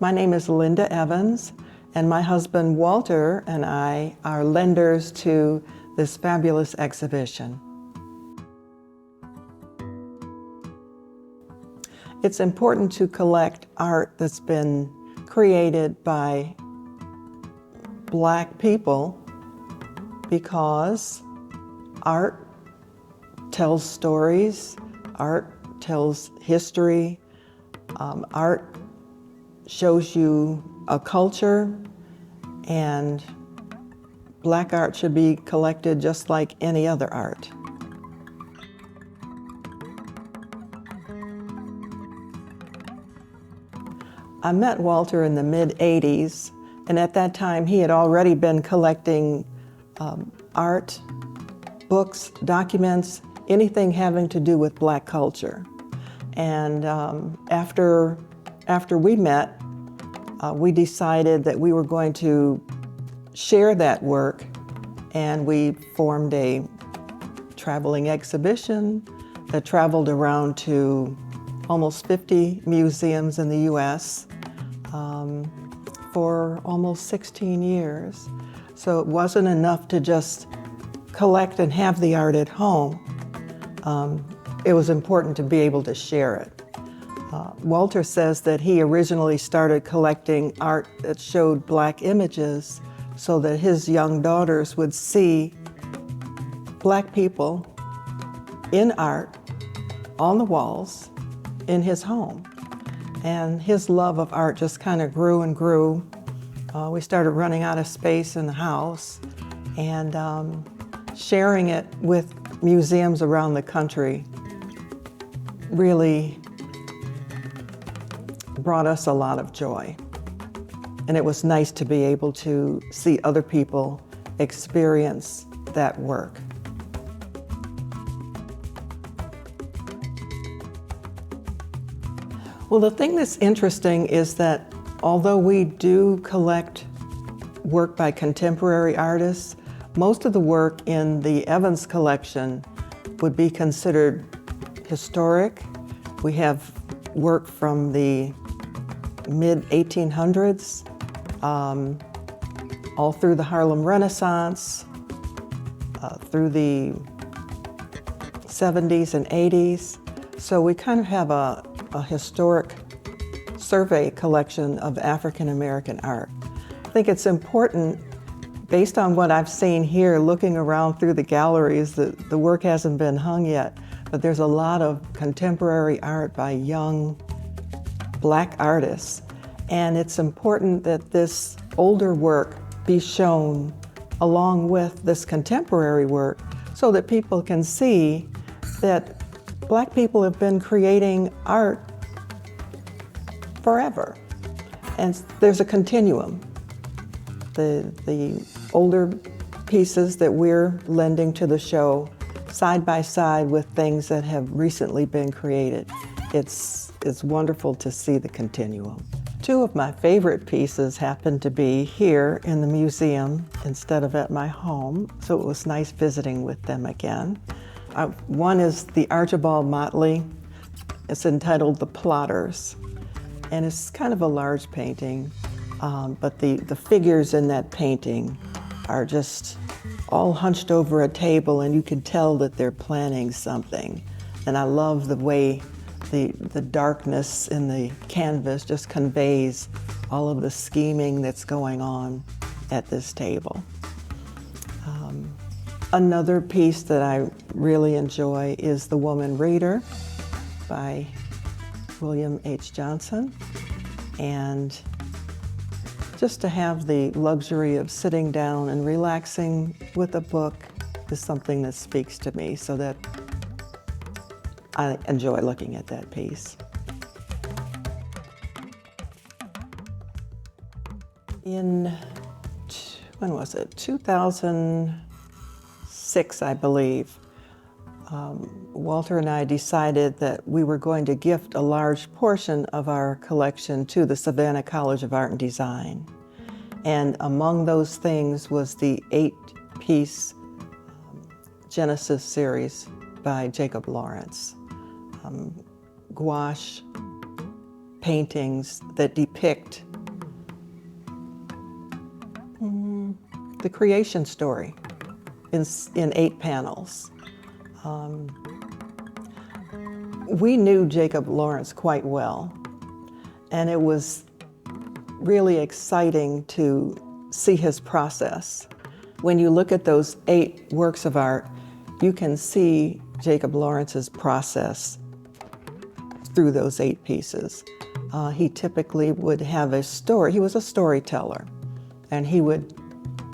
My name is Linda Evans, and my husband Walter and I are lenders to this fabulous exhibition. It's important to collect art that's been created by Black people because art tells stories, art tells history, art shows you a culture, and Black art should be collected just like any other art. I met Walter in the mid-'80s, and at that time he had already been collecting art, books, documents, anything having to do with Black culture. And after we met, we decided that we were going to share that work, and we formed a traveling exhibition that traveled around to almost 50 museums in the U.S. For almost 16 years. So it wasn't enough to just collect and have the art at home. It was important to be able to share it. Walter says that he originally started collecting art that showed Black images so that his young daughters would see Black people in art on the walls in his home. And his love of art just kind of grew and grew. We started running out of space in the house, and sharing it with museums around the country really brought us a lot of joy. And it was nice to be able to see other people experience that work. Well, the thing that's interesting is that although we do collect work by contemporary artists, most of the work in the Evans collection would be considered historic. We have work from the mid-1800s, all through the Harlem Renaissance, through the 70s and 80s. So we kind of have a historic survey collection of African American art. I think it's important, based on what I've seen here, looking around through the galleries, the work hasn't been hung yet, but there's a lot of contemporary art by young Black artists. And it's important that this older work be shown along with this contemporary work so that people can see that Black people have been creating art forever. And there's a continuum. The older pieces that we're lending to the show side by side with things that have recently been created. It's wonderful to see the continuum. Two of my favorite pieces happen to be here in the museum instead of at my home, so it was nice visiting with them again. One is the Archibald Motley. It's entitled The Plotters, and it's kind of a large painting, but the figures in that painting are just all hunched over a table, and you can tell that they're planning something. And I love the way the darkness in the canvas just conveys all of the scheming that's going on at this table. Another piece that I really enjoy is The Woman Reader by William H. Johnson. And just to have the luxury of sitting down and relaxing with a book is something that speaks to me, so that I enjoy looking at that piece. In, when was it? 2006, I believe. Walter and I decided that we were going to gift a large portion of our collection to the Savannah College of Art and Design. And among those things was the 8-piece Genesis series by Jacob Lawrence. Gouache paintings that depict the creation story in 8 panels. We knew Jacob Lawrence quite well, and it was really exciting to see his process. When you look at those 8 works of art, you can see Jacob Lawrence's process through those 8 pieces. He typically would have a story. He was a storyteller, and he would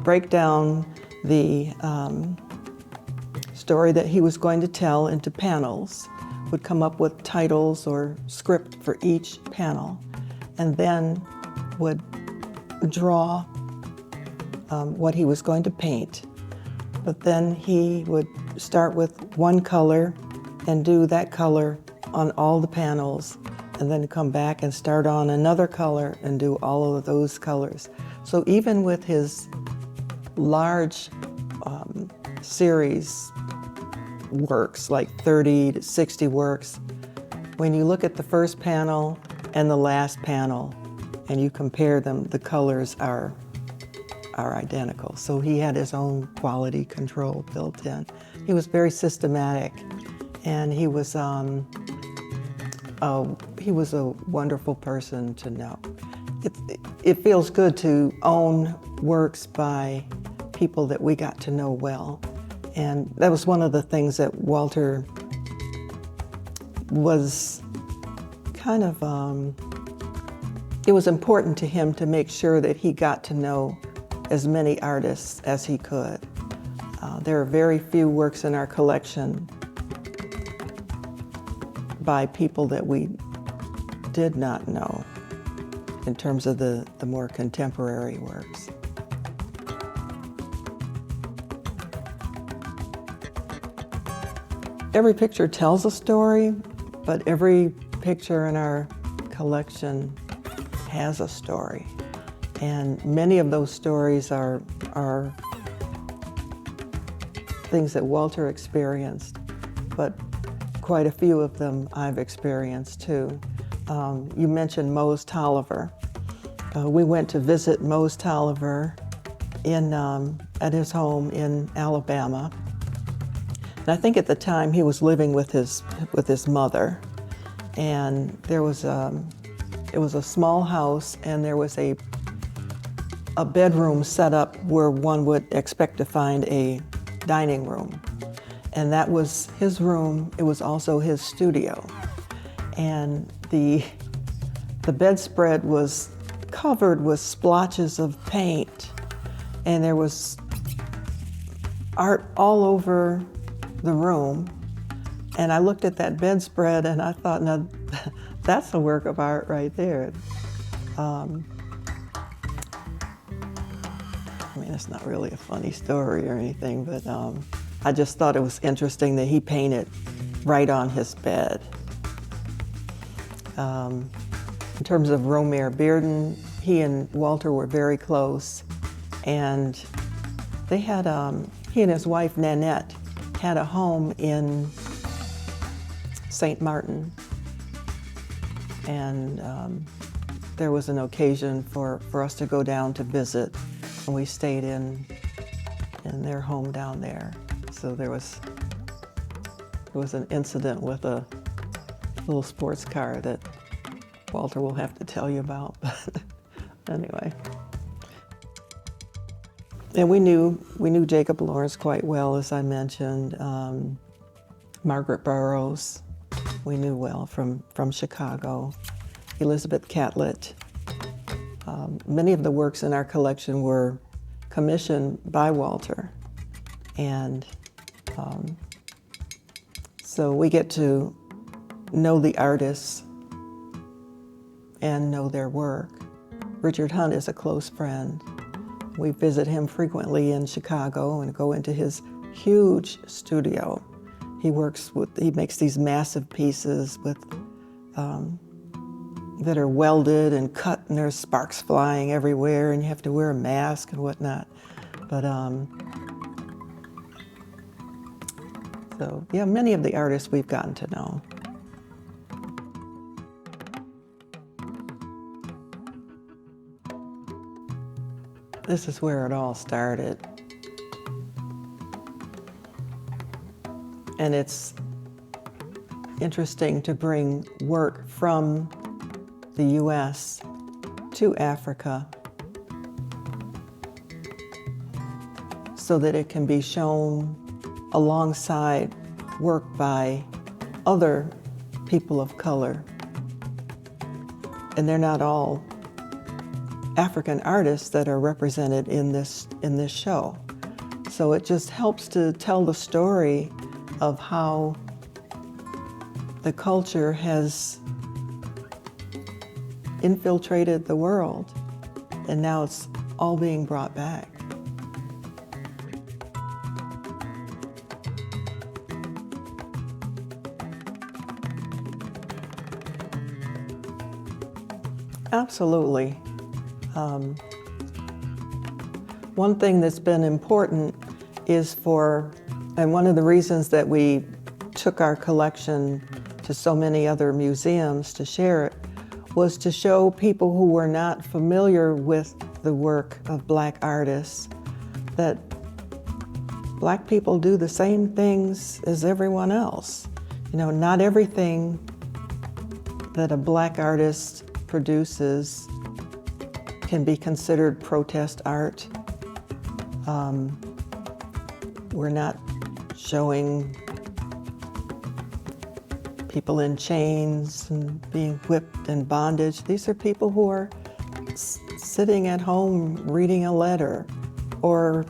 break down the story that he was going to tell into panels, would come up with titles or script for each panel, and then would draw what he was going to paint. But then he would start with one color and do that color on all the panels, and then come back and start on another color and do all of those colors. So even with his large series works, like 30 to 60 works, when you look at the first panel and the last panel and you compare them, the colors are identical. So he had his own quality control built in. He was very systematic, and he was a wonderful person to know. It feels good to own works by people that we got to know well. And that was one of the things that Walter was kind of, it was important to him to make sure that he got to know as many artists as he could. There are very few works in our collection by people that we did not know in terms of the more contemporary works. Every picture tells a story, but every picture in our collection has a story. And many of those stories are things that Walter experienced, but quite a few of them I've experienced too. You mentioned Mose Tolliver. We went to visit Mose Tolliver at his home in Alabama. And I think at the time he was living with his mother, and it was a small house, and there was a bedroom set up where one would expect to find a dining room, and that was his room. It was also his studio, and the bedspread was covered with splotches of paint, and there was art all over the room. And I looked at that bedspread and I thought, now that's a work of art right there. I mean, it's not really a funny story or anything, but I just thought it was interesting that he painted right on his bed. In terms of Romare Bearden, he and Walter were very close, and they had, he and his wife Nanette had a home in St. Martin, and there was an occasion for us to go down to visit, and we stayed in their home down there. So there was an incident with a little sports car that Walter will have to tell you about, but anyway. And we knew Jacob Lawrence quite well, as I mentioned. Margaret Burroughs, we knew well from Chicago. Elizabeth Catlett. Many of the works in our collection were commissioned by Walter. And so we get to know the artists and know their work. Richard Hunt is a close friend. We visit him frequently in Chicago and go into his huge studio. He makes these massive pieces with, that are welded and cut, and there's sparks flying everywhere, and you have to wear a mask and whatnot. But so yeah, many of the artists we've gotten to know. This is where it all started. And it's interesting to bring work from the US to Africa so that it can be shown alongside work by other people of color. And they're not all African artists that are represented in this show. So it just helps to tell the story of how the culture has infiltrated the world, and now it's all being brought back. Absolutely. One thing that's been important is and one of the reasons that we took our collection to so many other museums to share it, was to show people who were not familiar with the work of Black artists that Black people do the same things as everyone else. You know, not everything that a Black artist produces can be considered protest art. We're not showing people in chains and being whipped in bondage. These are people who are sitting at home reading a letter, or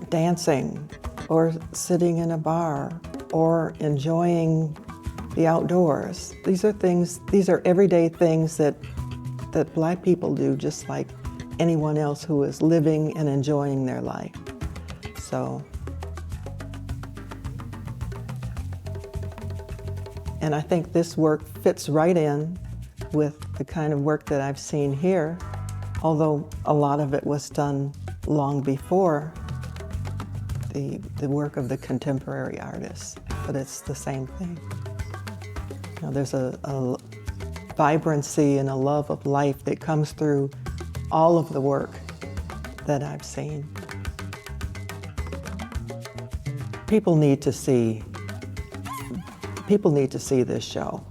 dancing, or sitting in a bar, or enjoying the outdoors. These are everyday things that Black people do, just like anyone else who is living and enjoying their life. So, and I think this work fits right in with the kind of work that I've seen here, although a lot of it was done long before the work of the contemporary artists, but it's the same thing. You know, there's a vibrancy and a love of life that comes through all of the work that I've seen. People need to see this show.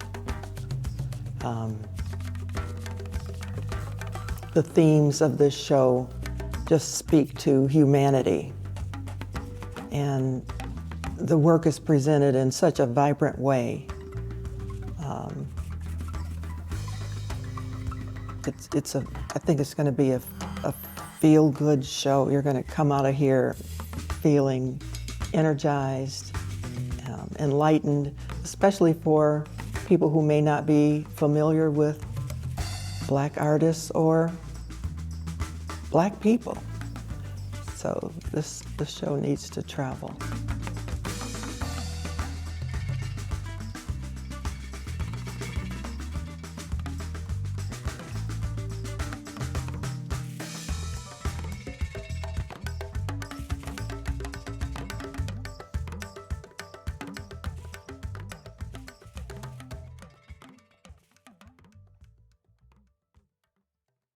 The themes of this show just speak to humanity, and the work is presented in such a vibrant way. I think it's going to be a feel-good show. You're going to come out of here feeling energized, enlightened, especially for people who may not be familiar with Black artists or Black people. So this show needs to travel.